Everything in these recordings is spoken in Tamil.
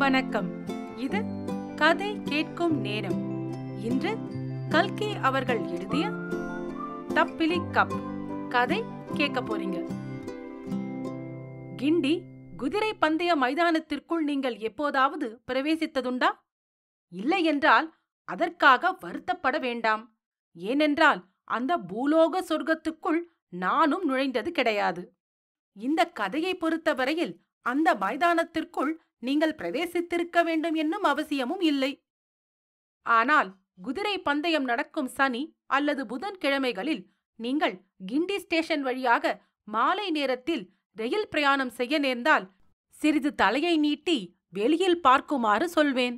வணக்கம். இது கதை கேட்கும் நேரம். இன்று கல்கி அவர்கள் எழுதிய தப்பிலி கப் கதை கேட்க போறீங்க. கிண்டி குதிரை பந்தய மைதானத்திற்குள் நீங்கள் எப்போதாவது பிரவேசித்ததுண்டா? இல்லை என்றால் அதற்காக வருத்தப்பட வேண்டாம். ஏனென்றால் அந்த பூலோக சொர்க்கத்துக்குள் நானும் நுழைந்தது கிடையாது. இந்த கதையை பொறுத்தவரையில் அந்த மைதானத்திற்குள் நீங்கள் பிரவேசித்திருக்க வேண்டும் என்னும் அவசியமும் இல்லை. ஆனால் குதிரை பந்தயம் நடக்கும் சனி அல்லது புதன்கிழமைகளில் நீங்கள் கிண்டி ஸ்டேஷன் வழியாக மாலை நேரத்தில் ரயில் பிரயாணம் செய்ய நேர்ந்தால் சிறிது தலையை நீட்டி வெளியில் பார்க்குமாறு சொல்வேன்.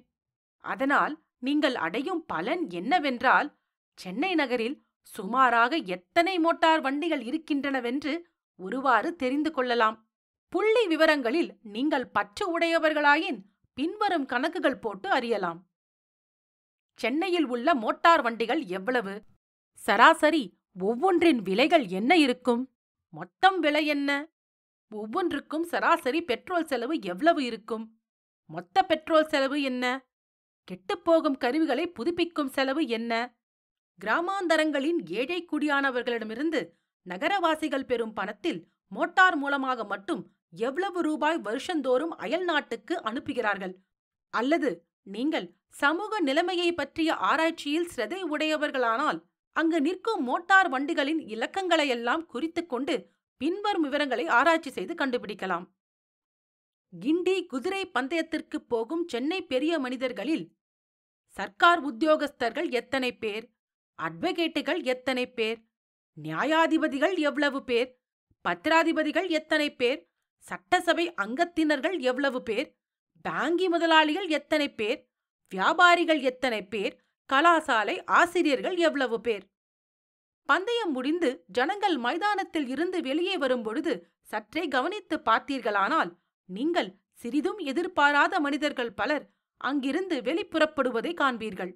அதனால் நீங்கள் அடையும் பலன் என்னவென்றால், சென்னை நகரில் சுமாராக எத்தனை மோட்டார் வண்டிகள் இருக்கின்றனவென்று ஒருவாறு தெரிந்து கொள்ளலாம். புள்ளி விவரங்களில் நீங்கள் பற்று உடையவர்களாயின் பின்வரும் கணக்குகள் போட்டு அறியலாம். சென்னையில் உள்ள மோட்டார் வண்டிகள் எவ்வளவு? சராசரி ஒவ்வொன்றின் விலைகள் என்ன இருக்கும்? மொத்தம் விலை என்ன? ஒவ்வொன்றுக்கும் சராசரி பெட்ரோல் செலவு எவ்வளவு இருக்கும்? மொத்த பெட்ரோல் செலவு என்ன? கெட்டுப்போகும் கருவிகளை புதுப்பிக்கும் செலவு என்ன? கிராமாந்தரங்களின் ஏழை குடியானவர்களிடமிருந்து நகரவாசிகள் பெறும் பணத்தில் மோட்டார் மூலமாக மட்டும் எவ்வளவு ரூபாய் வருஷந்தோறும் அயல் நாட்டுக்கு அனுப்புகிறார்கள்? அல்லது நீங்கள் சமூக நிலைமையை பற்றிய ஆராய்ச்சியில் சிரதை உடையவர்களானால் அங்கு நிற்கும் மோட்டார் வண்டிகளின் இலக்கங்களையெல்லாம் குறித்துக் கொண்டு பின்வரும் விவரங்களை ஆராய்ச்சி செய்து கண்டுபிடிக்கலாம். கிண்டி குதிரை பந்தயத்திற்கு போகும் சென்னை பெரிய மனிதர்களில் சர்க்கார் உத்தியோகஸ்தர்கள் எத்தனை பேர்? அட்வொகேட்டுகள் எத்தனை பேர்? நியாயாதிபதிகள் எவ்வளவு பேர்? பத்திராதிபதிகள் எத்தனை பேர்? சட்டசபை அங்கத்தினர்கள் எவ்வளவு பேர்? பாங்கி முதலாளிகள் எத்தனை பேர்? வியாபாரிகள் எத்தனை பேர்? கலாசாலை ஆசிரியர்கள் எவ்வளவு பேர்? பந்தயம் முடிந்து ஜனங்கள் மைதானத்தில் இருந்து வெளியே வரும்பொழுது சற்றே கவனித்து பார்த்தீர்களானால் நீங்கள் சிறிதும் எதிர்பாராத மனிதர்கள் பலர் அங்கிருந்து வெளிப்புறப்படுவதை காண்பீர்கள்.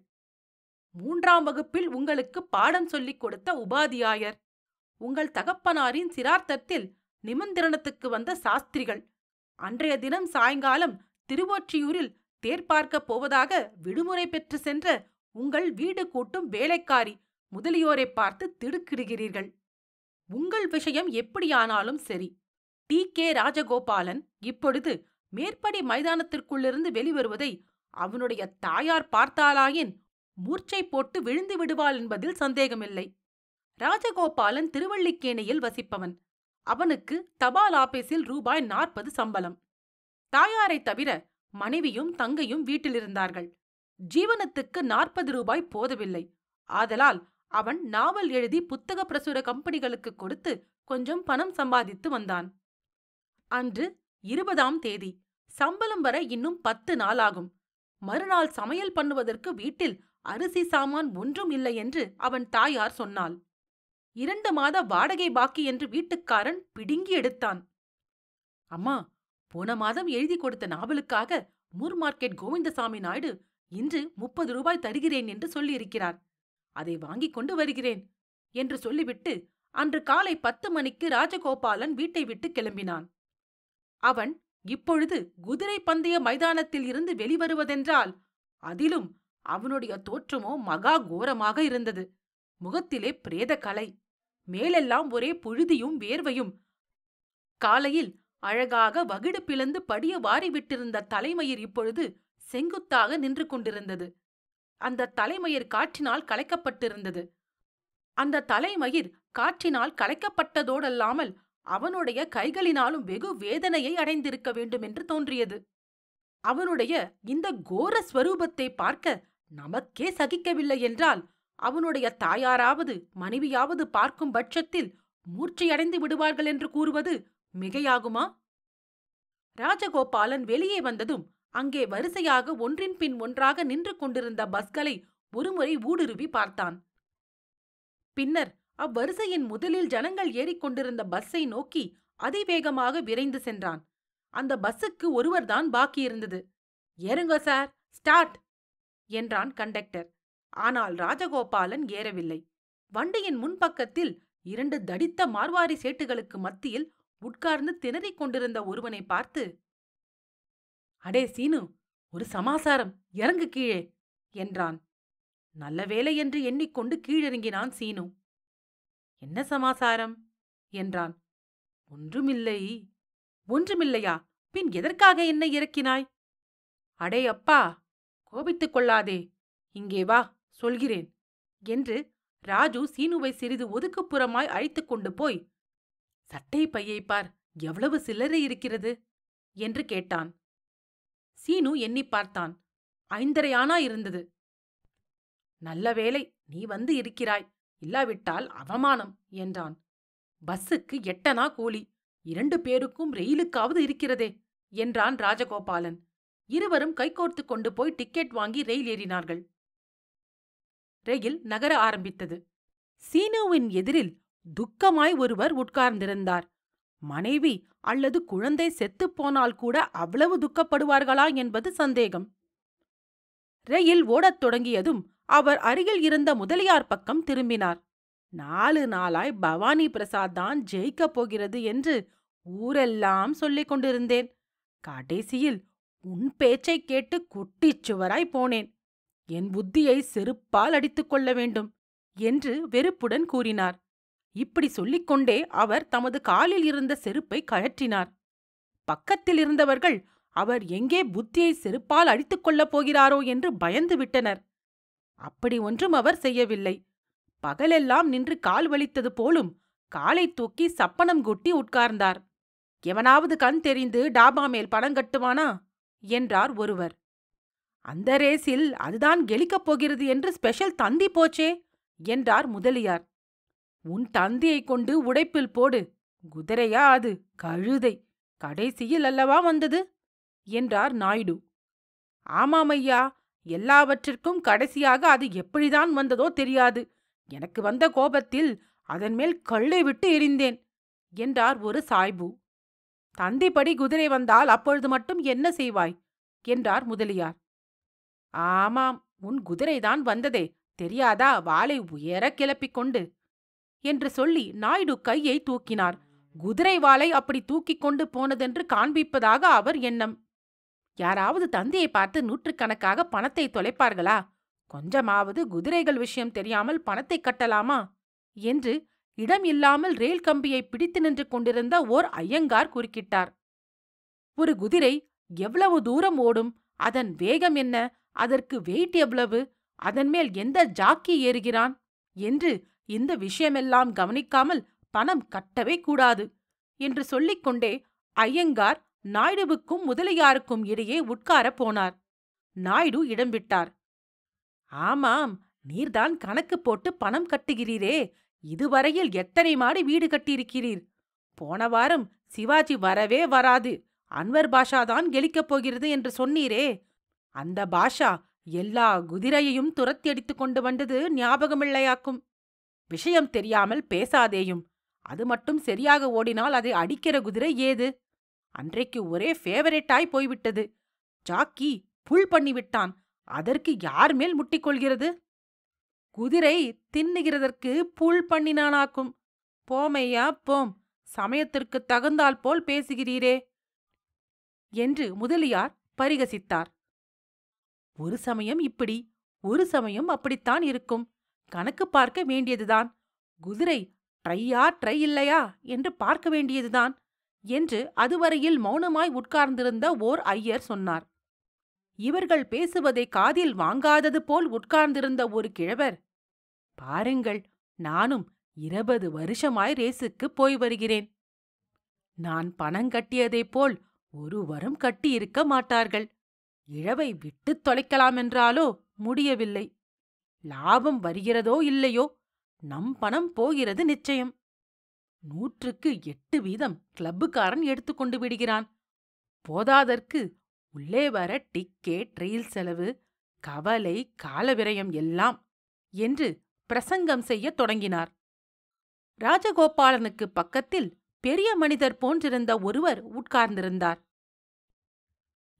3ஆம் வகுப்பில் உங்களுக்கு பாடம் சொல்லிக் கொடுத்த உபாத்தியாயர், உங்கள் தகப்பனாரின் சிரார்த்தத்தில் நிமந்திரணத்துக்கு வந்த சாஸ்திரிகள், அன்றைய தினம் சாயங்காலம் திருவொற்றியூரில் தேர் பார்க்கப் போவதாக விடுமுறை பெற்று சென்ற உங்கள் வீடு கூட்டும் வேலைக்காரி முதலியோரை பார்த்து திடுக்கிடுகிறீர்கள். உங்கள் விஷயம் எப்படியானாலும் சரி, டி.கே. ராஜகோபாலன் இப்பொழுது மேற்படி மைதானத்திற்குள்ளிருந்து வெளிவருவதை அவனுடைய தாயார் பார்த்தாலாயின் மூர்ச்சை போட்டு விழுந்து விடுவாள் என்பதில் சந்தேகமில்லை. ராஜகோபாலன் திருவள்ளிக்கேணியில் வசிப்பவன். அவனுக்கு தபால் ஆபீஸில் ரூபாய் 40 சம்பளம். தாயாரைத் தவிர மனைவியும் தங்கையும் வீட்டிலிருந்தார்கள். ஜீவனத்துக்கு 40 ரூபாய் போதவில்லை. ஆதலால் அவன் நாவல் எழுதி புத்தக பிரசுர கம்பெனிகளுக்கு கொடுத்து கொஞ்சம் பணம் சம்பாதித்து வந்தான். அன்று 20ஆம் தேதி. சம்பளம் வர இன்னும் 10 நாளாகும். மறுநாள் சமையல் பண்ணுவதற்கு வீட்டில் அரிசி சாமான் ஒன்றும் இல்லை என்று அவன் தாயார் சொன்னாள். 2 மாத வாடகை பாக்கி என்று வீட்டுக்காரன் பிடுங்கி எடுத்தான். அம்மா, போன மாதம் எழுதி கொடுத்த நாவலுக்காக மூர் மார்க்கெட் கோவிந்தசாமி நாயுடு இன்று 30 ரூபாய் தருகிறேன் என்று சொல்லியிருக்கிறார். அதை வாங்கிக் கொண்டு வருகிறேன் என்று சொல்லிவிட்டு அன்று காலை 10 மணிக்கு ராஜகோபாலன் வீட்டை விட்டு கிளம்பினான். அவன் இப்பொழுது குதிரை பந்தய மைதானத்தில் இருந்து வெளிவருவதென்றால் அதிலும் அவனுடைய தோற்றமோ மகா கோரமாக இருந்தது. முகத்திலே பிரேத கலை, மேலெல்லாம் ஒரே புழுதியும் வேர்வையும். காலையில் அழகாக வகிடு பிளந்து படிய வாரிவிட்டிருந்த தலைமயிர் இப்பொழுது செங்குத்தாக நின்று கொண்டிருந்தது. அந்த தலைமயிர் காற்றினால் கலைக்கப்பட்டிருந்தது. அந்த தலைமயிர் காற்றினால் கலைக்கப்பட்டதோடல்லாமல் அவனுடைய கைகளினாலும் வெகு வேதனையை அடைந்திருக்க வேண்டும் என்று தோன்றியது. அவனுடைய இந்த கோர ஸ்வரூபத்தை பார்க்க நமக்கே சகிக்கவில்லை என்றால் அவனுடைய தாயாராவது மனைவியாவது பார்க்கும் பட்சத்தில் மூர்ச்சையடைந்து விடுவார்கள் என்று கூறுவது மிகையாகுமா? ராஜகோபாலன் வெளியே வந்ததும் அங்கே வரிசையாக ஒன்றின் பின் ஒன்றாக நின்று கொண்டிருந்த பஸ்களை ஒருமுறை ஊடுருவி பார்த்தான். பின்னர் அவ்வரிசையின் முதலில் ஜனங்கள் ஏறிக்கொண்டிருந்த பஸ்ஸை நோக்கி அதிவேகமாக விரைந்து சென்றான். அந்த பஸ்ஸுக்கு ஒருவர்தான் பாக்கியிருந்தது. ஏறுங்க சார், ஸ்டார்ட் என்றான் கண்டக்டர். ஆனால் ராஜகோபாலன் ஏறவில்லை. வண்டியின் முன்பக்கத்தில் 2 தடித்த மார்வாரி சேட்டுகளுக்கு மத்தியில் உட்கார்ந்து திணறிக் கொண்டிருந்த ஒருவனை பார்த்து, அடே சீனு, ஒரு சமாசாரம், இறங்கு கீழே என்றான். நல்ல வேலை என்று எண்ணிக்கொண்டு கீழிறங்கினான் சீனு. என்ன சமாசாரம் என்றான். ஒன்றுமில்லை. ஒன்றுமில்லையா? பின் எதற்காக என்னை இறக்கினாய்? அடே அப்பா, கோபித்துக் கொள்ளாதே. இங்கே வா, சொல்கிறேன் என்று ராஜு சீனுவை சிறிது ஒதுக்குப்புறமாய் அழைத்துக் கொண்டு போய், சட்டை பையை பார், எவ்வளவு சில்லறை இருக்கிறது என்று கேட்டான். சீனு எண்ணிப் பார்த்தான். 5.5 ஆனா இருந்தது. நல்ல வேலை நீ வந்து இருக்கிறாய், இல்லாவிட்டால் அவமானம் என்றான். பஸ்ஸுக்கு 8 அணா கூலி, 2 பேருக்கும் ரெயிலுக்காவது இருக்கிறதே என்றான் ராஜகோபாலன். இருவரும் கைகோர்த்து கொண்டு போய் டிக்கெட் வாங்கி ரயில் ஏறினார்கள். ரயில் நகர ஆரம்பித்தது. சீனுவின் எதிரில் துக்கமாய் ஒருவர் உட்கார்ந்திருந்தார். மனைவி அல்லது குழந்தை செத்துப்போனால் கூட அவ்வளவு துக்கப்படுவார்களா என்பது சந்தேகம். ரயில் ஓடத் தொடங்கியதும் அவர் அருகில் இருந்த முதலியார் பக்கம் திரும்பினார். 4 நாளாய் பவானி பிரசாத் தான் ஜெயிக்கப் போகிறது என்று ஊரெல்லாம் சொல்லிக் கொண்டிருந்தேன். கடைசியில் உன் பேச்சைக் கேட்டு குட்டிச்சுவராய் போனேன். என் புத்தியை செருப்பால் அடித்துக் கொள்ள வேண்டும் என்று வெறுப்புடன் கூறினார். இப்படி சொல்லிக்கொண்டே அவர் தமது காலில் இருந்த செருப்பை கழற்றினார். பக்கத்தில் இருந்தவர்கள் அவர் எங்கே புத்தியை செருப்பால் அடித்துக் கொள்ளப் போகிறாரோ என்று பயந்து விட்டனர். அப்படி ஒன்றும் அவர் செய்யவில்லை. பகலெல்லாம் நின்று கால் வலித்தது போலும் காலை தூக்கி சப்பனம் கொட்டி உட்கார்ந்தார். எவனாவது கண் தெரிந்து டாபா மேல் பணம் கட்டுவானா என்றார் ஒருவர். அந்த ரேஸில் அதுதான் கெலிக்கப் போகிறது என்று ஸ்பெஷல் தந்தி போச்சே என்றார் முதலியார். உன் தந்தியைக் கொண்டு உடைப்பில் போடு. குதிரையா அது, கழுதை, கடைசியில் அல்லவா வந்தது என்றார் நாயுடு. ஆமாம் ஐயா, எல்லாவற்றிற்கும் கடைசியாக அது எப்படிதான் வந்ததோ தெரியாது. எனக்கு வந்த கோபத்தில் அதன் மேல் கல்லை விட்டு எறிந்தேன் என்றார் ஒரு சாய்பு. தந்திப்படி குதிரை வந்தால் அப்பொழுது மட்டும் என்ன செய்வாய் என்றார் முதலியார். ஆமாம், உன் குதிரைதான் வந்ததே, தெரியாதா? வாளை உயர கிளப்பிக் கொண்டு என்று சொல்லி நாயுடு கையை தூக்கினார். குதிரை வாளை அப்படி தூக்கிக் கொண்டு போனதென்று காண்பிப்பதாக அவர் எண்ணம். யாராவது தந்தையை பார்த்து 100கணக்காக பணத்தை தொலைப்பார்களா? கொஞ்சமாவது குதிரைகள் விஷயம் தெரியாமல் பணத்தை கட்டலாமா என்று இடம் இல்லாமல் ரயில் கம்பியை பிடித்து நின்று கொண்டிருந்த ஓர் ஐயங்கார் குறுக்கிட்டார். ஒரு குதிரை எவ்வளவு தூரம் ஓடும்? அதன் வேகம் என்ன? அதற்கு வெயிட் எவ்வளவு? அதன் மேல் எந்த ஜாக்கி ஏறுகிறான் என்று இந்த விஷயமெல்லாம் கவனிக்காமல் பணம் கட்டவே கூடாது என்று சொல்லிக்கொண்டே ஐயங்கார் நாயுடுவுக்கும் முதலியாருக்கும் இடையே உட்காரப் போனார். நாயுடு இடம் விட்டார். ஆமாம், நீர்தான் கணக்கு போட்டு பணம் கட்டுகிறீரே. இதுவரையில் எத்தனை மாடி வீடு கட்டியிருக்கிறீர்? போன வாரம் சிவாஜி வரவே வராது, அன்வர் பாஷாதான் கெலிக்கப் போகிறது என்று சொன்னீரே. அந்த பாஷா எல்லா குதிரையையும் துரத்தி அடித்துக் கொண்டு வந்தது ஞாபகமில்லையாக்கும். விஷயம் தெரியாமல் பேசாதேயும். அது மட்டும் சரியாக ஓடினால் அதை அடிக்கிற குதிரை ஏது? அன்றைக்கு ஒரே ஃபேவரேட்டாய் போய்விட்டது. ஜாக்கி புல் பண்ணிவிட்டான். அதற்கு யார் மேல் முட்டிக்கொள்கிறது? குதிரை தின்னுகிறதற்கு புல் பண்ணினானாக்கும். போமையா போம், சமயத்திற்கு தகுந்தால் போல் பேசுகிறீரே என்று முதலியார் பரிகசித்தார். ஒரு சமயம் இப்படி, ஒரு சமயம் அப்படித்தான் இருக்கும். கணக்கு பார்க்க வேண்டியதுதான். குதிரை ட்ரையா ட்ரை இல்லையா என்று பார்க்க வேண்டியதுதான் என்று அதுவரையில் மௌனமாய் உட்கார்ந்திருந்த ஓர் ஐயர் சொன்னார். இவர்கள் பேசுவதை காதில் வாங்காதது போல் உட்கார்ந்திருந்த ஒரு கிழவர், பாருங்கள், நானும் 20 வருஷமாய் ரேசுக்கு போய் வருகிறேன். நான் பணம் கட்டியதைப் போல் ஒருவரும் கட்டியிருக்க மாட்டார்கள். இழவை விட்டுத் தொலைக்கலாமென்றாலோ முடியவில்லை. லாபம் வருகிறதோ இல்லையோ, நம் பணம் போகிறது நிச்சயம். 100க்கு 8 வீதம் கிளப்புக்காரன் எடுத்துக்கொண்டு விடுகிறான். போதாதற்கு உள்ளே வர டிக்கெட், ரயில் செலவு, கவலை, காலவிரயம் எல்லாம் என்று பிரசங்கம் செய்யத் தொடங்கினார். ராஜகோபாலனுக்கு பக்கத்தில் பெரிய மனிதர் போன்றிருந்த ஒருவர் உட்கார்ந்திருந்தார்.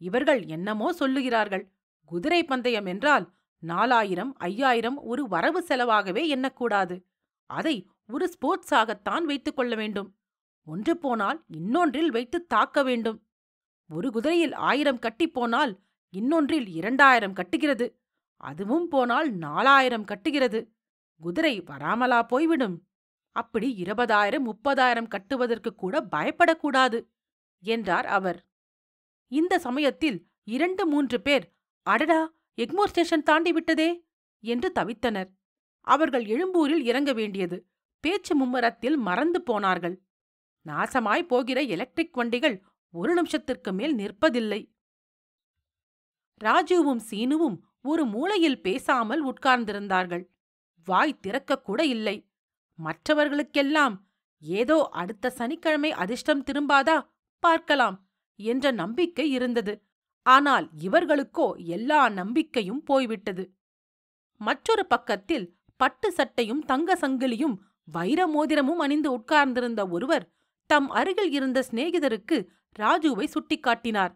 இவர்கள் என்னமோ சொல்லுகிறார்கள். குதிரை பந்தயம் என்றால் 4000, 5000 ஒரு வரவு செலவாகவே எண்ணக்கூடாது. அதை ஒரு ஸ்போர்ட்ஸாகத்தான் வைத்துக் கொள்ள வேண்டும். ஒன்று போனால் இன்னொன்றில் வைத்து தாக்க வேண்டும். ஒரு குதிரையில் 1000 கட்டிப்போனால் இன்னொன்றில் 2000 கட்டுகிறது. அதுவும் போனால் 4000 கட்டுகிறது. குதிரை வராமலா போய்விடும்? அப்படி 20,000 30,000 கட்டுவதற்கு கூட பயப்படக்கூடாது என்றார் அவர். இந்த சமயத்தில் 2 3 பேர், அடடா, எக்மோர் ஸ்டேஷன் தாண்டி விட்டதே என்று தவித்தனர். அவர்கள் எழும்பூரில் இறங்க வேண்டியது. பேச்சு மும்மரத்தில் மறந்து போனார்கள். நாசமாய் போகிற எலக்ட்ரிக் வண்டிகள் 1 நிமிஷத்திற்கு மேல் நிற்பதில்லை. ராஜுவும் சீனுவும் ஒரு மூலையில் பேசாமல் உட்கார்ந்திருந்தார்கள். வாய் திறக்கக்கூட இல்லை. மற்றவர்களுக்கெல்லாம் ஏதோ அடுத்த சனிக்கிழமை அதிர்ஷ்டம் திரும்பாதா, பார்க்கலாம் என்ற நம்பிக்கை இருந்தது. ஆனால் இவர்களுக்கோ எல்லா நம்பிக்கையும் போய்விட்டது. மற்றொரு பக்கத்தில் பட்டு சட்டையும் தங்க சங்கிலியும் வைர மோதிரமும் அணிந்து உட்கார்ந்திருந்த ஒருவர் தம் அருகில் இருந்த சிநேகிதருக்கு ராஜுவை சுட்டிக்காட்டினார்.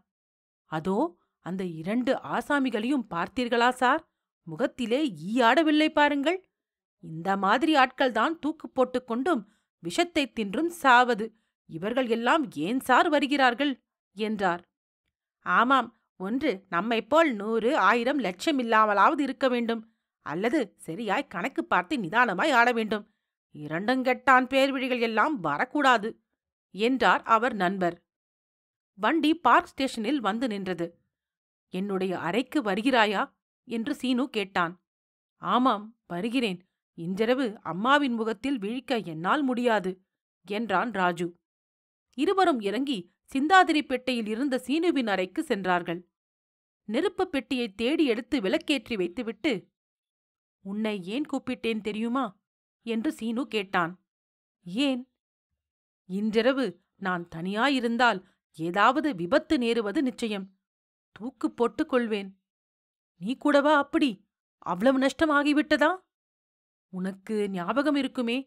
அதோ அந்த 2 ஆசாமிகளையும் பார்த்தீர்களா சார்? முகத்திலே ஈயாடவில்லை பாருங்கள். இந்த மாதிரி ஆட்கள்தான் தூக்கு போட்டுக்கொண்டும் விஷத்தை தின்றும் சாவது. இவர்கள் எல்லாம் ஏன் சார் வருகிறார்கள் என்றார். ஆமாம், ஒன்று நம்மைப்போல் 100 1000 லட்சம் இல்லாமலாவது இருக்க வேண்டும், அல்லது சரியாய் கணக்கு பார்த்து நிதானமாய் ஆட வேண்டும். 2 கெட்டான் பேர்விழிகள் எல்லாம் வரக்கூடாது என்றார் அவர் நண்பர். வண்டி பார்க் ஸ்டேஷனில் வந்து நின்றது. என்னுடைய அறைக்கு வருகிறாயா என்று சீனு கேட்டான். ஆமாம், வருகிறேன். இன்றிரவு அம்மாவின் முகத்தில் விழிக்க என்னால் முடியாது என்றான் ராஜு. இருவரும் இறங்கி சிந்தாதிரிப்பேட்டையில் இருந்த சீனுவின் அறைக்கு சென்றார்கள். நெருப்பு பெட்டியை தேடி எடுத்து விளக்கேற்றி வைத்துவிட்டு, உன்னை ஏன் கூப்பிட்டேன் தெரியுமா என்று சீனு கேட்டான். ஏன்? இன்றிரவு நான் தனியாயிருந்தால் ஏதாவது விபத்து நேருவது நிச்சயம். தூக்கு போட்டுக் கொள்வேன். நீ கூடவா அப்படி? அவ்வளவு நஷ்டமாகிவிட்டதா? உனக்கு ஞாபகம் இருக்குமே,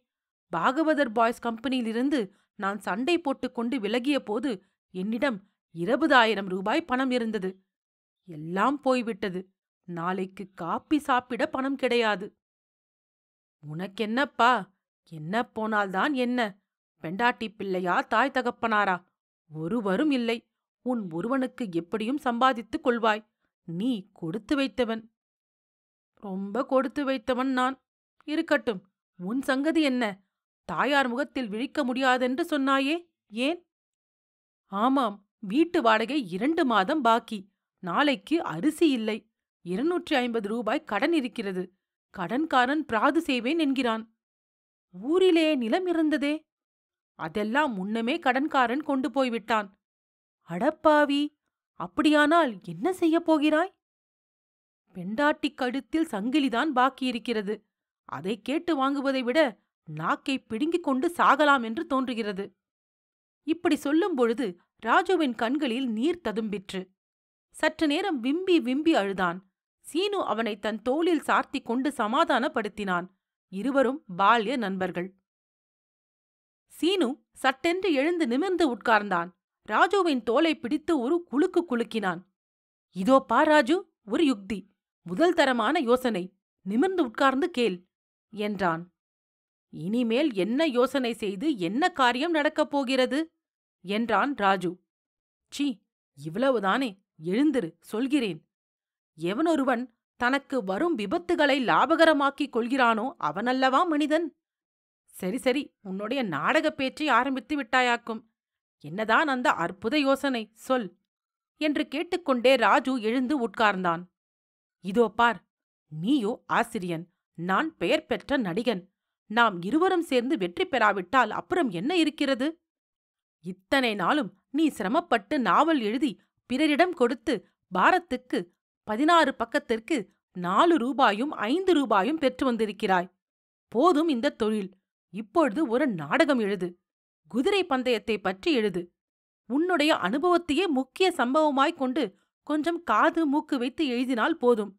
பாகவதர் பாய்ஸ் கம்பெனியிலிருந்து நான் சண்டை போட்டுக்கொண்டு விலகிய போது என்னிடம் 20,000 ரூபாய் பணம் இருந்தது. எல்லாம் போய்விட்டது. நாளைக்கு காப்பி சாப்பிட பணம் கிடையாது. உனக்கென்னப்பா? என்ன போனால்தான் என்ன? பெண்டாட்டி பிள்ளையா, தாய் தகப்பனாரா? ஒருவரும் இல்லை. உன் ஒருவனுக்கு எப்படியும் சம்பாதித்துக் கொள்வாய். நீ கொடுத்து வைத்தவன். ரொம்ப கொடுத்து வைத்தவன் நான். இருக்கட்டும், உன் சங்கதி என்ன? தாயார் முகத்தில் விழிக்க முடியாதென்று சொன்னாயே, ஏன்? ஆமாம், வீட்டு வாடகை 2 மாதம் பாக்கி. நாளைக்கு அரிசி இல்லை. 250 ரூபாய் கடன் இருக்கிறது. கடன்காரன் பிராது செய்வேன் என்கிறான். ஊரிலே நிலம் இருந்ததே, அதெல்லாம் முன்னமே கடன்காரன் கொண்டு போய்விட்டான். அடப்பாவி, அப்படியானால் என்ன செய்யப் போகிறாய்? பெண்டாட்டி கழுத்தில் சங்கிலிதான் பாக்கியிருக்கிறது. அதை கேட்டு வாங்குவதை விட நாக்கை பிடுங்கிக் கொண்டு சாகலாம் என்று தோன்றுகிறது. இப்படி சொல்லும் பொழுது ராஜுவின் கண்களில் நீர் ததும்பிற்று. சற்று நேரம் விம்பி விம்பி அழுதான். சீனு அவனை தன் தோளில் சார்த்திக் கொண்டு சமாதானப்படுத்தினான். இருவரும் பால்ய நண்பர்கள். சீனு சட்டென்று எழுந்து நிமிர்ந்து உட்கார்ந்தான். ராஜுவின் தோலை பிடித்து ஒரு குலுக்கு குலுக்கினான். இதோ பார் ராஜு, ஒரு யுக்தி, முதல் தரமான யோசனை. நிமிர்ந்து உட்கார்ந்து கேள் என்றான். இனிமேல் என்ன யோசனை செய்து என்ன காரியம் நடக்கப் போகிறது என்றான் ராஜு. சீ, இவ்வளவுதானே, எழுந்திரு, சொல்கிறேன். எவனொருவன் தனக்கு வரும் விபத்துகளை லாபகரமாக்கிக் கொள்கிறானோ அவனல்லவா மனிதன்? சரி சரி, உன்னுடைய நாடகப் பேச்சை ஆரம்பித்து விட்டாயாக்கும். என்னதான் அந்த அற்புத யோசனை, சொல் என்று கேட்டுக்கொண்டே ராஜு எழுந்து உட்கார்ந்தான். இதோ பார், நீயோ ஆசிரியன், நான் பெயர் பெற்ற நடிகன். நாம் இருவரும் சேர்ந்து வெற்றி பெறாவிட்டால் அப்புறம் என்ன இருக்கிறது? இத்தனை நாளும் நீ சிரமப்பட்டு நாவல் எழுதி பிறரிடம் கொடுத்து பாரத்துக்கு 16 பக்கத்திற்கு 4 ரூபாயும் 5 ரூபாயும் பெற்று வந்திருக்கிறாய். போதும் இந்த தொழில். இப்பொழுது ஒரு நாடகம் எழுது. குதிரை பந்தயத்தை பற்றி எழுது. உன்னுடைய அனுபவத்தையே முக்கிய சம்பவமாய்க் கொண்டு கொஞ்சம் காது மூக்கு வைத்து எழுதினால் போதும்.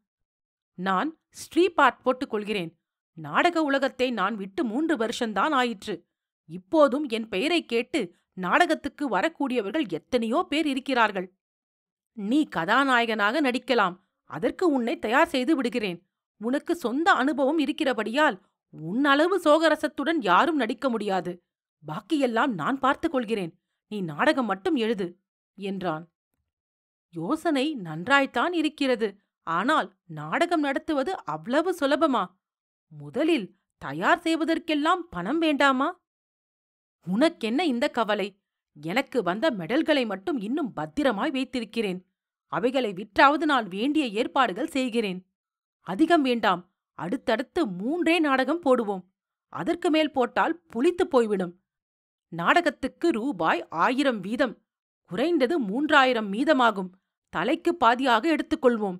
நான் ஸ்ரீபார்ட் போட்டுக் கொள்கிறேன். நாடக உலகத்தை நான் விட்டு 3 வருஷந்தான் ஆயிற்று. இப்போதும் என் பெயரைக் கேட்டு நாடகத்துக்கு வரக்கூடியவர்கள் எத்தனையோ பேர் இருக்கிறார்கள். நீ கதாநாயகனாக நடிக்கலாம். அதற்கு உன்னை தயார் செய்து விடுகிறேன். உனக்கு சொந்த அனுபவம் இருக்கிறபடியால் உன் அளவு சோகரசத்துடன் யாரும் நடிக்க முடியாது. பாக்கியெல்லாம் நான் பார்த்துக் கொள்கிறேன். நீ நாடகம் மட்டும் எழுது என்றான். யோசனை நன்றாய்த்தான் இருக்கிறது. ஆனால் நாடகம் நடத்துவது அவ்வளவு சுலபமா? முதலில் தயார் செய்வதற்கெல்லாம் பணம் வேண்டாமா? உனக்கென்ன இந்த கவலை? எனக்கு வந்த மெடல்களை மட்டும் இன்னும் பத்திரமாய் வைத்திருக்கிறேன். அவைகளை விற்றாவது நான் வேண்டிய ஏற்பாடுகள் செய்கிறேன். அதிகம் வேண்டாம். அடுத்தடுத்து 3 நாடகம் போடுவோம். அதற்கு மேல் போட்டால் புளித்துப் போய்விடும். நாடகத்துக்கு ரூபாய் 1000 வீதம். குறைந்தது 3000 மீதமாகும். தலைக்கு பாதியாக எடுத்துக்கொள்வோம்.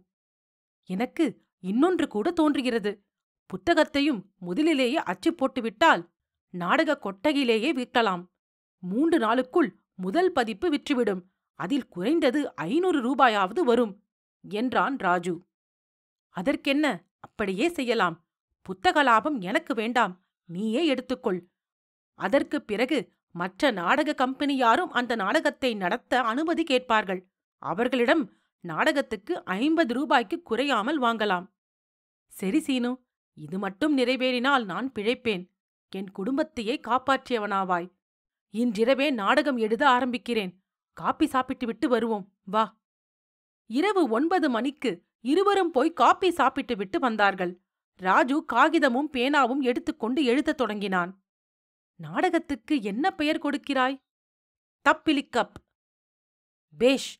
எனக்கு இன்னொன்று கூட தோன்றுகிறது. புத்தகத்தையும் முதலிலேயே அச்சு போட்டுவிட்டால் நாடக கொட்டகையிலேயே விற்கலாம். 3 நாளுக்குள் முதல் பதிப்பு விற்றுவிடும். அதில் குறைந்தது 500 ரூபாயாவது வரும் என்றான் ராஜு. அதற்கென்ன, அப்படியே செய்யலாம். புத்தக லாபம் எனக்கு வேண்டாம், நீயே எடுத்துக்கொள். அதற்குப் பிறகு மற்ற நாடக கம்பெனி யாரும் அந்த நாடகத்தை நடத்த அனுமதி கேட்பார்கள். அவர்களிடம் நாடகத்துக்கு 50 ரூபாய்க்கு குறையாமல் வாங்கலாம். சரி சீனு, இது மட்டும் நிறைவேறினால் நான் பிழைப்பேன். என் குடும்பத்தையே காப்பாற்றியவனாவாய். இன்றிரவே நாடகம் எழுத ஆரம்பிக்கிறேன். காப்பி சாப்பிட்டுவிட்டு வருவோம், வா. இரவு 9 மணிக்கு இருவரும் போய் காப்பி சாப்பிட்டு விட்டு வந்தார்கள். ராஜு காகிதமும் பேனாவும் எடுத்துக்கொண்டு எழுதத் தொடங்கினான். நாடகத்துக்கு என்ன பெயர் கொடுக்கிறாய்? தப்பிலிக்கப். பேஷ்,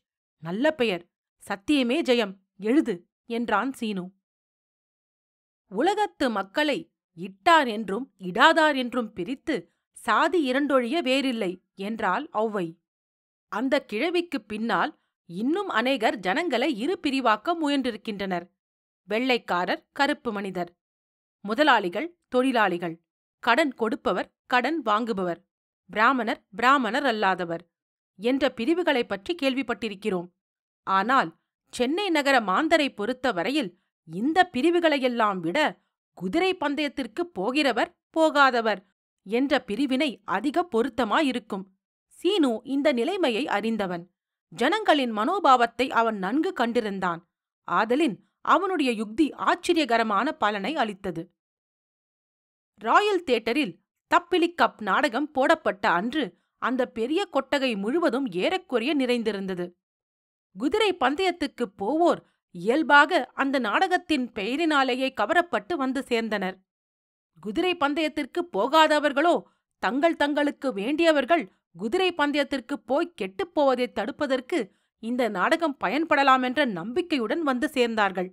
நல்ல பெயர். சத்தியமே ஜெயம், எழுது என்றான் சீனு. உலகத்து மக்களை இட்டார் என்றும் இடாதார் என்றும் பிரித்து சாதி இரண்டொழிய வேறில்லை என்றாள் ஔவை. அந்த கிழவிக்குப் பின்னால் இன்னும் அநேகர் ஜனங்களை இரு பிரிவாக்க முயன்றிருக்கின்றனர். வெள்ளைக்காரர், கருப்பு மனிதர், முதலாளிகள், தொழிலாளிகள், கடன் கொடுப்பவர், கடன் வாங்குபவர், பிராமணர், பிராமணர் அல்லாதவர் என்ற பிரிவுகளைப் பற்றி கேள்விப்பட்டிருக்கிறோம். ஆனால் சென்னை நகர மாந்தரை பொறுத்த வரையில் இந்த பிரிவுகளையெல்லாம் விட குதிரை பந்தயத்திற்குப் போகிறவர், போகாதவர் என்ற பிரிவினை அதிக பொருத்தமாயிருக்கும். சீனு இந்த நிலைமையை அறிந்தவன். ஜனங்களின் மனோபாவத்தை அவன் நன்கு கண்டிருந்தான். ஆதலின் அவனுடைய யுக்தி ஆச்சரியகரமான பலனை அளித்தது. ராயல் தியேட்டரில் தப்பிலிக்கப் நாடகம் போடப்பட்ட அன்று அந்த பெரிய கொட்டகை முழுவதும் ஏறக்குறைய நிறைந்திருந்தது. குதிரை பந்தயத்துக்குப் போவோர் இயல்பாக அந்த நாடகத்தின் பெயரினாலேயே கவரப்பட்டு வந்து சேர்ந்தனர். குதிரை பந்தயத்திற்குப் போகாதவர்களோ தங்கள் தங்களுக்கு வேண்டியவர்கள் குதிரை பந்தயத்திற்குப் போய் கெட்டுப்போவதைத் தடுப்பதற்கு இந்த நாடகம் பயன்படலாமென்ற நம்பிக்கையுடன் வந்து சேர்ந்தார்கள்.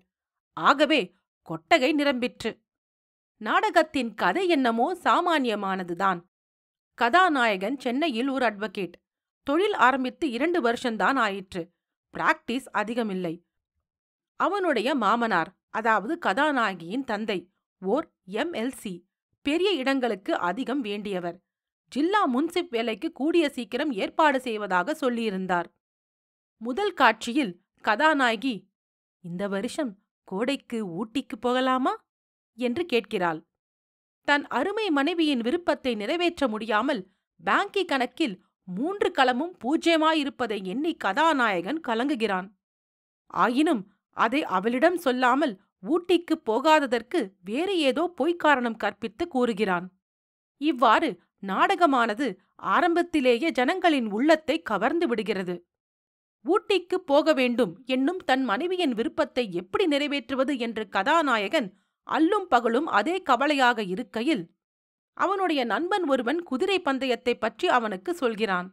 ஆகவே கொட்டகை நிரம்பிற்று. நாடகத்தின் கதை என்னமோ சாமானியமானதுதான். கதாநாயகன் சென்னையில் ஒரு அட்வொகேட். தொழில் ஆரம்பித்து 2 வருஷந்தான் ஆயிற்று. பிராக்டிஸ் அதிகமில்லை. அவனுடைய மாமனார், அதாவது கதாநாயகியின் தந்தை, ஓர் MLC, பெரிய இடங்களுக்கு அதிகம் வேண்டியவர். ஜில்லா முன்சிப் வேலைக்கு கூடிய சீக்கிரம் ஏற்பாடு செய்வதாக சொல்லியிருந்தார். முதல் காட்சியில் கதாநாயகி, இந்த வருஷம் கோடைக்கு ஊட்டிக்கு போகலாமா என்று கேட்கிறாள். தன் அருமை மனைவியின் விருப்பத்தை நிறைவேற்ற முடியாமல் பாங்கி கணக்கில் 3 களமும் பூஜ்யமாயிருப்பதை எண்ணி கதாநாயகன் கலங்குகிறான். ஆயினும் அதை அவளிடம் சொல்லாமல் ஊட்டிக்குப் போகாததற்கு வேறு ஏதோ பொய்க்காரணம் கற்பித்து கூறுகிறான். இவ்வாறு நாடகமானது ஆரம்பத்திலேயே ஜனங்களின் உள்ளத்தை கவர்ந்து விடுகிறது. ஊட்டிக்குப் போக வேண்டும் என்னும் தன் மனைவியின் விருப்பத்தை எப்படி நிறைவேற்றுவது என்று கதாநாயகன் அல்லும் பகலும் அதே கவலையாக இருக்கையில், அவனுடைய நண்பன் ஒருவன் குதிரை பந்தயத்தைப் பற்றி அவனுக்கு சொல்கிறான்.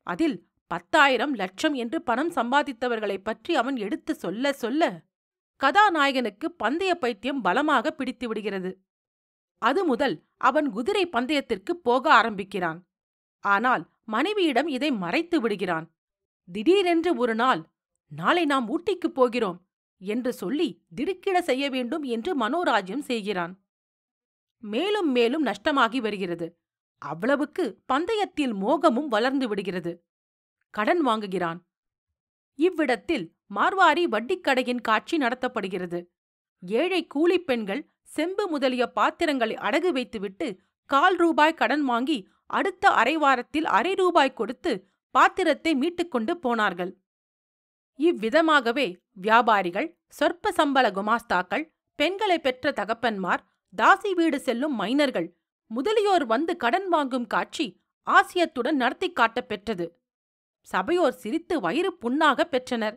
அதில் 10,000 லட்சம் என்று பணம் சம்பாதித்தவர்களைப் பற்றி அவன் எடுத்து சொல்ல சொல்ல கதாநாயகனுக்கு பந்தய பைத்தியம் பலமாக பிடித்து விடுகிறது. அது முதல் அவன் குதிரை பந்தயத்திற்குப் போக ஆரம்பிக்கிறான். ஆனால் மனைவியிடம் இதை மறைத்து விடுகிறான். திடீரென்று ஒரு நாள், நாளை நாம் ஊட்டிக்குப் போகிறோம் என்று சொல்லி திடுக்கிட செய்ய வேண்டும் என்று மனோராஜ்யம் செய்கிறான். மேலும் மேலும் நஷ்டமாகி வருகிறது. அவ்வளவுக்கு பந்தயத்தில் மோகமும் வளர்ந்து விடுகிறது. கடன் வாங்குகிறான். இவ்விடத்தில் மார்வாரி வட்டிக்கடையின் காட்சி நடத்தப்படுகிறது. ஏழை கூலிப் பெண்கள் செம்பு முதலிய பாத்திரங்களை அடகு வைத்துவிட்டு 1/4 ரூபாய் கடன் வாங்கி அடுத்த அரைவாரத்தில் 1/2 ரூபாய் கொடுத்து பாத்திரத்தை மீட்டுக்கொண்டு போனார்கள். இவ்விதமாகவே வியாபாரிகள், சொற்ப சம்பள குமாஸ்தாக்கள், பெண்களை பெற்ற தகப்பன்மார், தாசி வீடு செல்லும் மைனர்கள் முதலியோர் வந்து கடன் வாங்கும் காட்சி ஆசியத்துடன் நடத்தி காட்டப் பெற்றது. சபையோர் சிரித்து வயிறு புண்ணாகப் பெற்றனர்.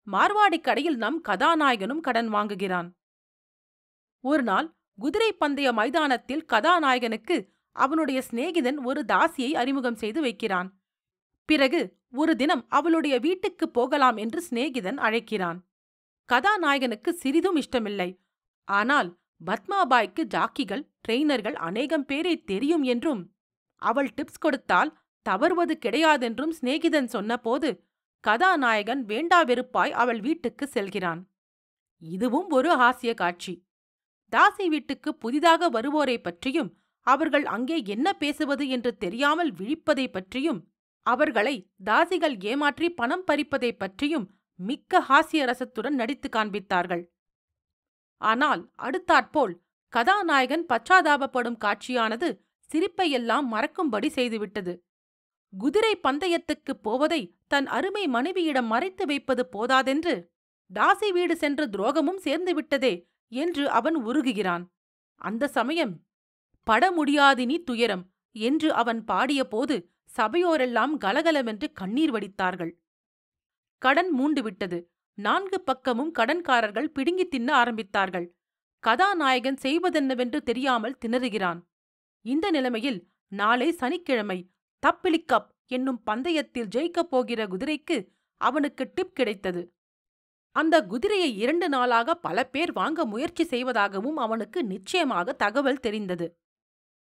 மார்வாடி கடையில் நம் கதாநாயகனும் கடன் வாங்குகிறான். ஒரு நாள் குதிரை பந்தய மைதானத்தில் கதாநாயகனுக்கு அவனுடைய சிநேகிதன் ஒரு தாசியை அறிமுகம் செய்து வைக்கிறான். பிறகு ஒரு தினம் அவளுடைய வீட்டுக்கு போகலாம் என்று சிநேகிதன் அழைக்கிறான். கதாநாயகனுக்கு சிறிதும் இஷ்டமில்லை. ஆனால் பத்மாபாய்க்கு ஜாக்கிகள், ட்ரெயினர்கள் அநேகம் பேரை தெரியும் என்றும் அவள் டிப்ஸ் கொடுத்தால் தவறுவது கிடையாதென்றும் சிநேகிதன் சொன்னபோது கதாநாயகன் வேண்டா வெறுப்பாய் அவள் வீட்டுக்கு செல்கிறான். இதுவும் ஒரு ஹாஸ்ய காட்சி. தாசி வீட்டுக்கு புதிதாக வருவோரை பற்றியும் அவர்கள் அங்கே என்ன பேசுவது என்று தெரியாமல் விழிப்பதை பற்றியும் அவர்களை தாசிகள் ஏமாற்றி பணம் பறிப்பதை பற்றியும் மிக்க ஹாஸ்ய ரசத்துடன் நடித்து காண்பித்தார்கள். ஆனால் அடுத்தாற்போல் கதாநாயகன் பச்சாதாபப்படும் காட்சியானது சிரிப்பையெல்லாம் மறக்கும்படி செய்துவிட்டது. குதிரை பந்தயத்துக்குப் போவதை தன் அருமை மனைவியிடம் மறைத்து வைப்பது போதாதென்று தாசி வீடு சென்ற துரோகமும் சேர்ந்துவிட்டதே என்று அவன் உருகுகிறான். அந்த சமயம் பட முடியாதினி துயரம் என்று அவன் பாடியபோது சபையோரெல்லாம் கலகலவென்று கண்ணீர் வடித்தார்கள். கடன் மூண்டுவிட்டது. 4 பக்கமும் கடன்காரர்கள் பிடுங்கி தின்ன ஆரம்பித்தார்கள். கதாநாயகன் செய்வதென்னவென்று தெரியாமல் திணறுகிறான். இந்த நிலைமையில் நாளை சனிக்கிழமை தப்பிலிக்கப் என்னும் பந்தயத்தில் ஜெயிக்கப் போகிற குதிரைக்கு அவனுக்கு டிப் கிடைத்தது. அந்த குதிரையை 2 நாளாக பல பேர் வாங்க முயற்சி செய்வதாகவும் அவனுக்கு நிச்சயமாக தகவல் தெரிந்தது.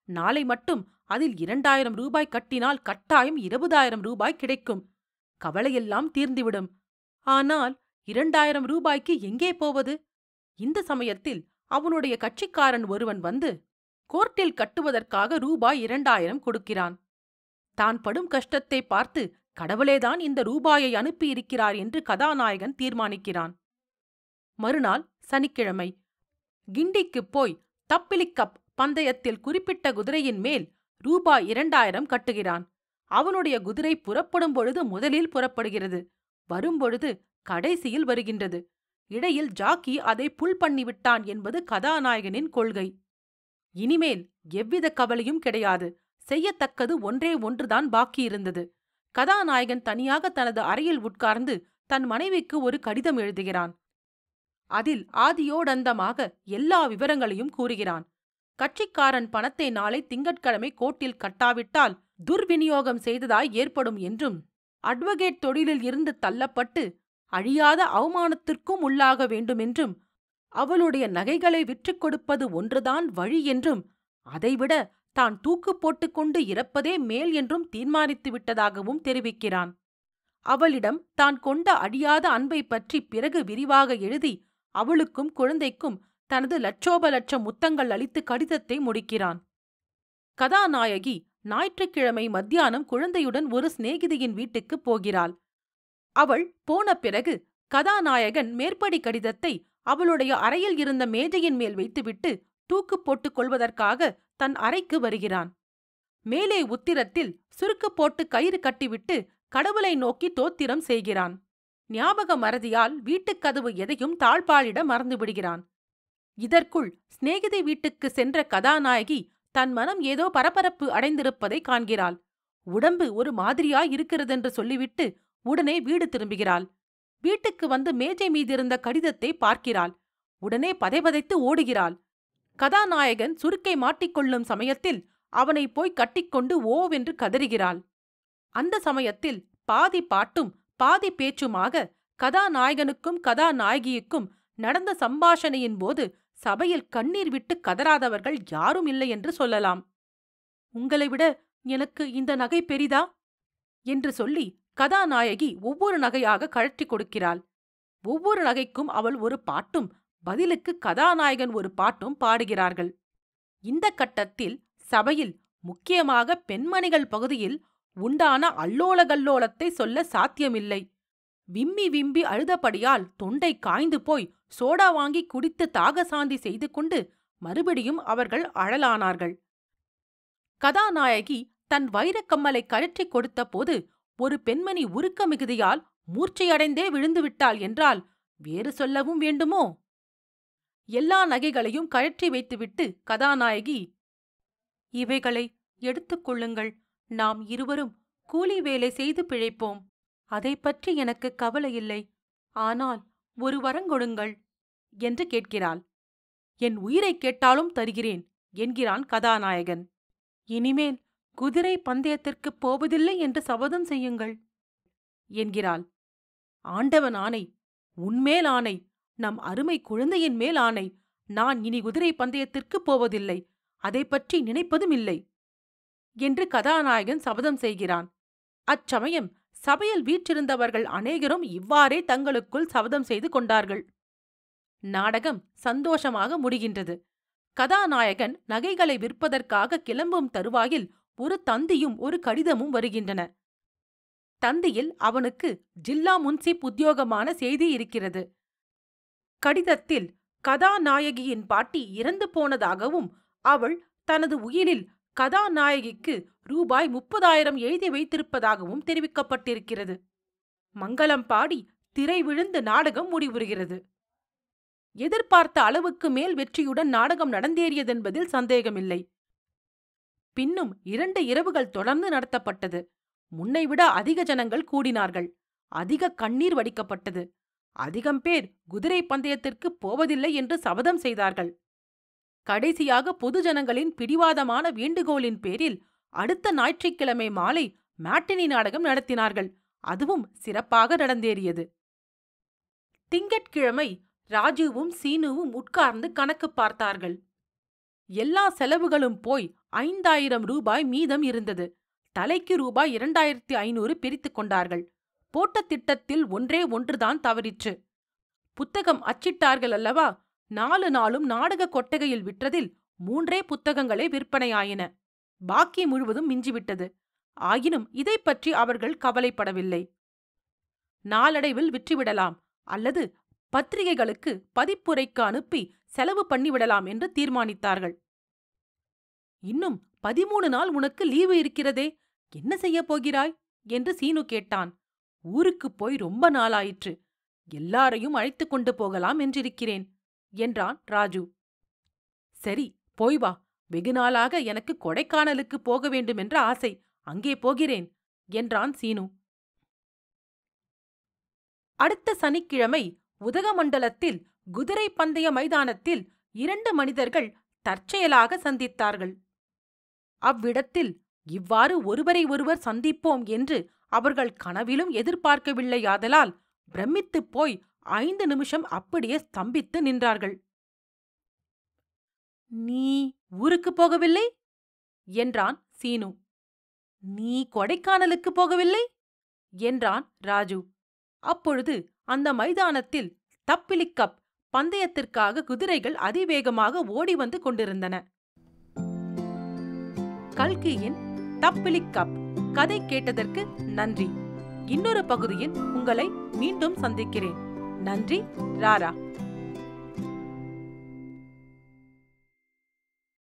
நாளை மட்டும் அதில் 2000 ரூபாய் கட்டினால் கட்டாயம் 20,000 ரூபாய் கிடைக்கும். கவலையெல்லாம் தீர்ந்துவிடும். ஆனால் 2000 ரூபாய்க்கு எங்கே போவது? இந்த சமயத்தில் அவனுடைய கட்சிக்காரன் ஒருவன் வந்து கோர்ட்டில் கட்டுவதற்காக ரூபாய் 2000 கொடுக்கிறான். தான் படும் கஷ்டத்தை பார்த்து கடவுளேதான் இந்த ரூபாயை அனுப்பியிருக்கிறார் என்று கதாநாயகன் தீர்மானிக்கிறான். மறுநாள் சனிக்கிழமை. கிண்டிக்குப் போய் தப்பிலிக்கப் பந்தயத்தில் குறிப்பிட்ட குதிரையின் மேல் ரூபாய் 2000 கட்டுகிறான். அவனுடைய குதிரை புறப்படும் பொழுது முதலில் புறப்படுகிறது. வரும்பொழுது கடைசியில் வருகின்றது. இடையில் ஜாக்கி அதை புல் பண்ணிவிட்டான் என்பது கதாநாயகனின் கொள்கை. இனிமேல் எவ்வித கவலையும் கிடையாது. செய்யத்தக்கது ஒன்றே ஒன்றுதான் பாக்கியிருந்தது. கதாநாயகன் தனியாக தனது அறையில் உட்கார்ந்து தன் மனைவிக்கு ஒரு கடிதம் எழுதுகிறான். அதில் ஆதியோடந்தமாக எல்லா விவரங்களையும் கூறுகிறான். கட்சிக்காரன் பணத்தை நாளை திங்கட்கிழமை கோர்ட்டில் கட்டாவிட்டால் துர்விநியோகம் செய்ததாய் ஏற்படும் என்றும், அட்வொகேட் தொழிலில் இருந்து தள்ளப்பட்டு அழியாத அவமானத்திற்கும் உள்ளாக வேண்டுமென்றும், அவளுடைய நகைகளை விற்றுக் கொடுப்பது ஒன்றுதான் வழி என்றும், அதைவிட தான் தூக்கு போட்டுக்கொண்டு இறப்பதே மேல் என்றும் தீர்மானித்து விட்டதாகவும் தெரிவிக்கிறான். அவளிடம் தான் கொண்ட அழியாத அன்பை பற்றி பிறகு விரிவாக எழுதி அவளுக்கும் குழந்தைக்கும் தனது லட்சோப லட்சம் முத்தங்கள் அளித்து கடிதத்தை முடிக்கிறான். கதாநாயகி ஞாயிற்றுக்கிழமை மத்தியானம் குழந்தையுடன் ஒரு சிநேகிதியின் வீட்டுக்குப் போகிறாள். அவள் போன பிறகு கதாநாயகன் மேற்படி கடிதத்தை அவளுடைய அறையில் இருந்த மேஜையின் மேல் வைத்துவிட்டு தூக்கு போட்டுக் கொள்வதற்காக தன் அறைக்கு வருகிறான். மேலே உத்திரத்தில் சுருக்கு போட்டு கயிறு கட்டிவிட்டு கடவுளை நோக்கி தோத்திரம் செய்கிறான். ஞாபக மறதியால் வீட்டுக்கதவு எதையும் தாழ்பாளிட மறந்துவிடுகிறான். இதற்குள் சிநேகிதி வீட்டுக்கு சென்ற கதாநாயகி தன் மனம் ஏதோ பரபரப்பு அடைந்திருப்பதை காண்கிறாள். உடம்பு ஒரு மாதிரியாய் இருக்கிறதென்று சொல்லிவிட்டு உடனே வீடு திரும்புகிறாள். வீட்டுக்கு வந்து மேஜை மீதிருந்த கடிதத்தை பார்க்கிறாள். உடனே பதைபதைத்து ஓடுகிறாள். கதாநாயகன் சுருக்கை மாட்டிக்கொள்ளும் சமயத்தில் அவனை போய் கட்டிக்கொண்டு ஓவென்று கதறுகிறாள். அந்த சமயத்தில் பாதி பாட்டும் பாதி பேச்சுமாக கதாநாயகனுக்கும் கதாநாயகியுக்கும் நடந்த சம்பாஷணையின் போது சபையில் கண்ணீர் விட்டு கதறாதவர்கள் யாரும் இல்லை என்று சொல்லலாம். உங்களை விட எனக்கு இந்த நகை பெரிதா என்று சொல்லி கதாநாயகி ஒவ்வொரு நகையாக கழற்றி கொடுக்கிறாள். ஒவ்வொரு நகைக்கும் அவள் ஒரு பாட்டும் பதிலுக்கு கதாநாயகன் ஒரு பாட்டும் பாடுகிறார்கள். இந்த கட்டத்தில் சபையில், முக்கியமாக பெண்மணிகள் பகுதியில் உண்டான அல்லோலகல்லோலத்தை சொல்ல சாத்தியமில்லை. விம்மி விம்பி அழுதபடியால் தொண்டை காய்ந்து போய் சோடா வாங்கி குடித்து தாகசாந்தி செய்து கொண்டு மறுபடியும் அவர்கள் அழலானார்கள். கதாநாயகி தன் வைரக்கம்மலை கழற்றி கொடுத்த போது ஒரு பெண்மணி உருக்க மிகுதியால் மூர்ச்சையடைந்தே விழுந்துவிட்டாள் என்றால் வேறு சொல்லவும் வேண்டுமோ? எல்லா நகைகளையும் கழற்றி வைத்துவிட்டு கதாநாயகி, இவைகளை எடுத்துக் கொள்ளுங்கள், நாம் இருவரும் கூலி வேலை செய்து பிழைப்போம், அதை பற்றி எனக்கு கவலையில்லை. ஆனால் ஒரு வரங்கொடுங்கள் என்று கேட்கிறாள். என் உயிரைக் கேட்டாலும் தருகிறேன் என்கிறான் கதாநாயகன். இனிமேல் குதிரை பந்தயத்திற்குப் போவதில்லை என்று சபதம் செய்யுங்கள் என்கிறாள். ஆண்டவன் ஆணை, உன்மேல் ஆணை, நம் அருமை குழந்தையின் மேல் ஆணை, நான் இனி குதிரை பந்தயத்திற்குப் போவதில்லை, அதை பற்றி நினைப்பதும் இல்லை என்று கதாநாயகன் சபதம் செய்கிறான். அச்சமயம் சபையில் வீற்றிருந்தவர்கள் அநேகரும் இவ்வாறே தங்களுக்குள் சபதம் செய்து கொண்டார்கள். நாடகம் சந்தோஷமாக முடிகின்றது. கதாநாயகன் நகைகளை விற்பதற்காக கிளம்பும் தருவாயில் ஒரு தந்தியும் ஒரு கடிதமும் வருகின்றன. தந்தியில் அவனுக்கு ஜில்லா முன்சிப் உத்தியோகமான செய்தி இருக்கிறது. கடிதத்தில் கதாநாயகியின் பாட்டி இறந்து போனதாகவும் அவள் தனது உயிலில் கதாநாயகிக்கு ரூபாய் 30,000 எழுதி வைத்திருப்பதாகவும் தெரிவிக்கப்பட்டிருக்கிறது. மங்களம் பாடி திரை விழுந்து நாடகம் முடிவுறுகிறது. எதிர்பார்த்த அளவுக்கு மேல் வெற்றியுடன் நாடகம் நடந்தேறியதென்பதில் சந்தேகமில்லை. பின்னும் 2 இரவுகள் தொடர்ந்து நடத்தப்பட்டது. முன்னைவிட அதிக ஜனங்கள் கூடினார்கள். அதிக கண்ணீர் வடிக்கப்பட்டது. அதிகம் பேர் குதிரை பந்தயத்திற்கு போவதில்லை என்று சபதம் செய்தார்கள். கடைசியாக பொது ஜனங்களின் பிடிவாதமான வேண்டுகோளின் பேரில் அடுத்த ஞாயிற்றுக்கிழமை மாலை மேட்டினி நாடகம் நடத்தினார்கள். அதுவும் சிறப்பாக நடந்தேறியது. திங்கட்கிழமை ராஜுவும் சீனுவும் உட்கார்ந்து கணக்கு பார்த்தார்கள். எல்லா செலவுகளும் போய் 5,000 ரூபாய் மீதம் இருந்தது. தலைக்கு ரூபாய் 2,500 பிரித்துக் கொண்டார்கள். போட்ட திட்டத்தில் ஒன்றே ஒன்றுதான் தவறிற்று. புத்தகம் அச்சிட்டார்கள் அல்லவா? 4 நாளும் நாடக கொட்டகையில் விற்றதில் 3 புத்தகங்களே விற்பனையாயின. பாக்கி முழுவதும் மிஞ்சிவிட்டது. ஆயினும் இதை பற்றி அவர்கள் கவலைப்படவில்லை. நாளடைவில் விற்றுவிடலாம் அல்லது பத்திரிகைகளுக்கு பதிப்புரைக்கு அனுப்பி செலவு பண்ணிவிடலாம் என்று தீர்மானித்தார்கள். இன்னும் 13 நாள் உனக்கு லீவு இருக்கிறதே, என்ன செய்யப் போகிறாய் என்று சீனு கேட்டான். ஊருக்குப் போய் ரொம்ப நாளாயிற்று. எல்லாரையும் அழைத்துக் கொண்டு போகலாம் என்றிருக்கிறேன் என்றான் ராஜு. சரி, போய் வா. வெகு நாளாக எனக்கு கொடைக்கானலுக்கு போக வேண்டுமென்ற ஆசை. அங்கே போகிறேன் என்றான் சீனு. அடுத்த சனிக்கிழமை உதகமண்டலத்தில் குதிரை பந்தய மைதானத்தில் 2 மனிதர்கள் தற்செயலாக சந்தித்தார்கள். அவ்விடத்தில் இவ்வாறு ஒருவரை ஒருவர் சந்திப்போம் என்று அவர்கள் கனவிலும் எதிர்பார்க்கவில்லையாதலால் பிரமித்துப் போய் 5 நிமிஷம் அப்படியே ஸ்தம்பித்து நின்றார்கள். நீ ஊருக்குப் போகவில்லை என்றான் சீனு. நீ கொடைக்கானலுக்கு போகவில்லை என்றான் ராஜு. அப்பொழுது அந்த மைதானத்தில் தப்பிலிக்கப் பந்தயத்திற்காக குதிரைகள் அதிவேகமாக ஓடி வந்து கொண்டிருந்தன. கல்கியின் தப்பிலிக்கப் கதை கேட்டதற்கு நன்றி. இன்னொரு பகுதியில் உங்களை மீண்டும் சந்திக்கிறேன். நன்றி. ராரா.